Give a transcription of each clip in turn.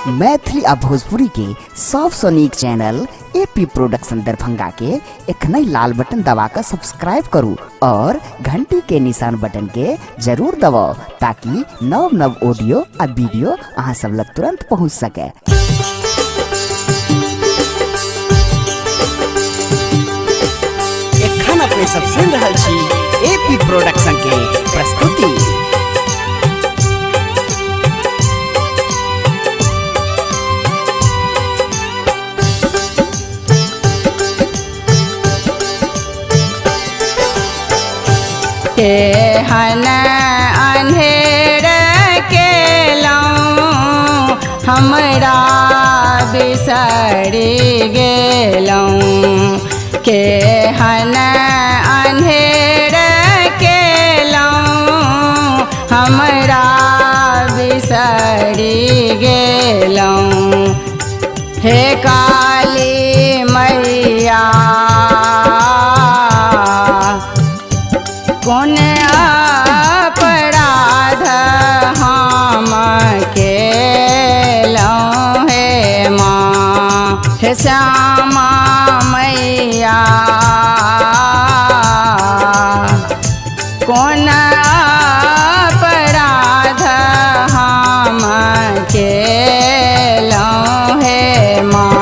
मैथिली आ भोजपुरी के सबसे नीक चैनल एपी प्रोडक्शन दरभंगा के एखने लाल बटन दबाकर सब्सक्राइब करू और घंटी के निशान बटन के जरूर दबाओ ताकि नव नव ऑडियो आ वीडियो अहाँ सब लग तुरंत पहुंच सके। एखन अपने सब सुन रहल छी एपी प्रोडक्शन के प्रस्तुति। केहन अन्हेर केलहुँ हमरा बिसरि गेलहुँ। केहन अन्हेर केलहुँ हमरा बिसरि गेलहुँ। हे काली मैया कौन अपराध हम केलहुँ हे माँ। हे श्यामा मैया कौन अपराध हम केलहुँ हे माँ।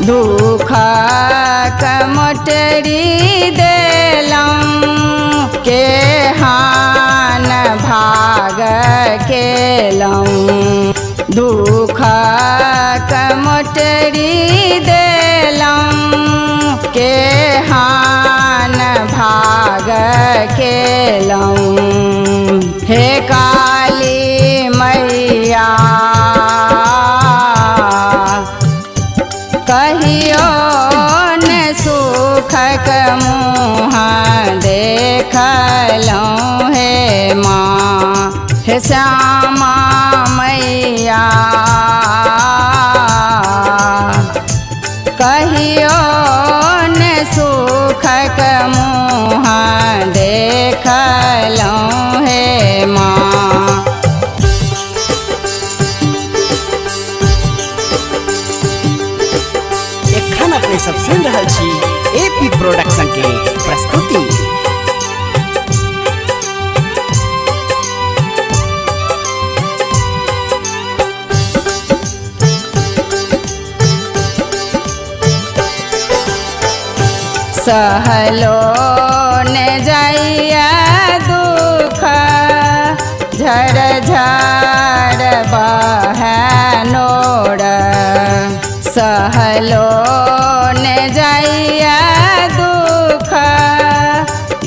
दुख कमटरी देलहुँ केहन भाग केलहुँ। दुख कमटरी देलहुँ केहन भाग केलहुँ। हे काली मैया कहियो न सुखक मुँह देखलहुँ हे माँ। हे श्यामा मैया कहियो न सुखक मुँह देखलहुँ हे माँ। अपने सब सुन रहल छी एपी प्रोडक्शन के प्रस्तुति। सहलो न जाइया दुख झर झर बहे नोर। सहलो न जाइया दुख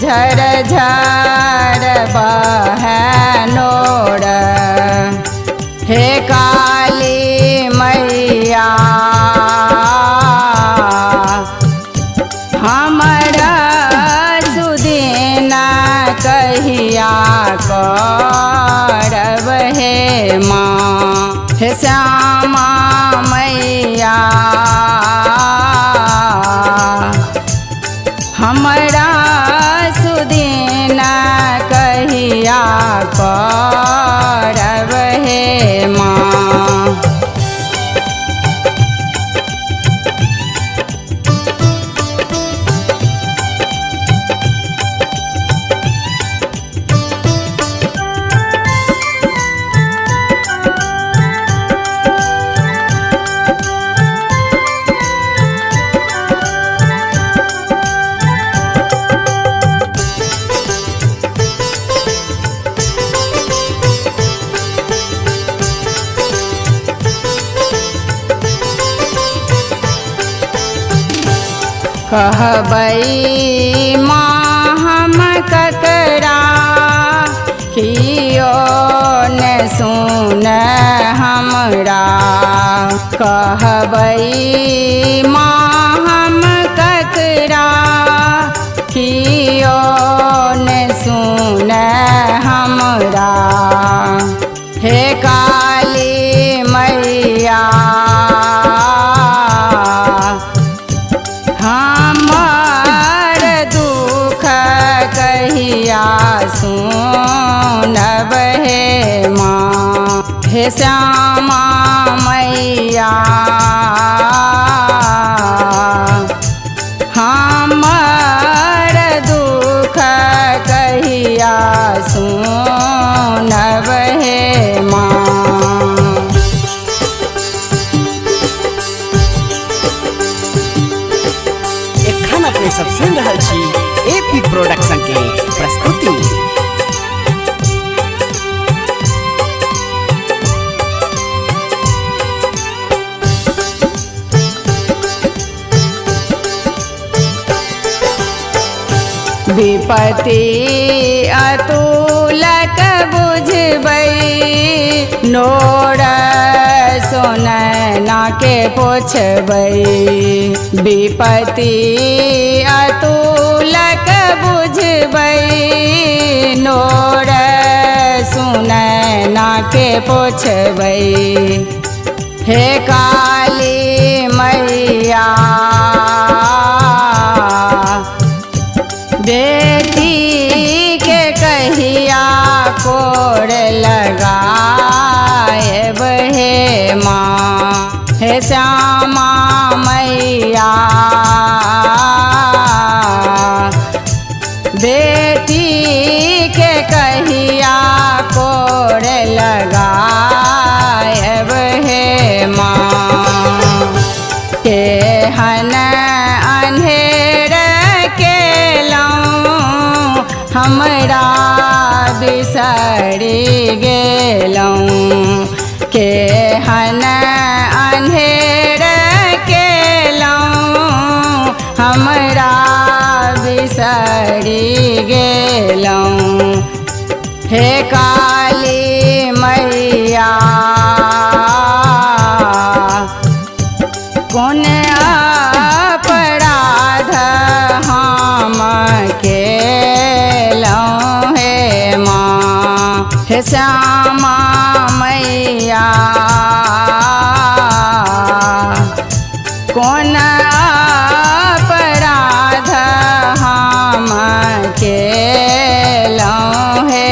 झर झर बहे नोर। हे काली मैया हमरा सुदिन कहिया करब हे माँ। हे श्यामा मैया हमरा सुदिन कहिया करब हे माँ। कहबै माँ हम ककरा कहबई माँ हम ककरा कियो ने सुन हमरा। हे काली मैया हमर दुख कहिया सुनब हे माँ। हे श्यामा मैया हमर दुख कहिया सुनब हे माँ। एखन अपने सब सुन रहल छी एपी प्रोडक्शन के प्रस्तुति। विपत्ति अतुलक बुझबै नोर सोनैना के पोछबै। विपत्ति अतुलक बुझबै नोर सुनैना के पोछबै। हे काली मैया बेटी के कहिया कोड़ लगाएब हे माँ। हे श्यामा मैया बेटी के कहिया कोड़ लगाएब हे माँ। केहन अन्हेर हमरा बिसरि गेलहुँ। केहन अन्हेर केलहुँ हमरा बिसरि गेलहुँ। हे काली मैया कोन अपराध हम केलहुँ हे माँ। हे श्यामा मैया कोन अपराध हम केलहुँ हे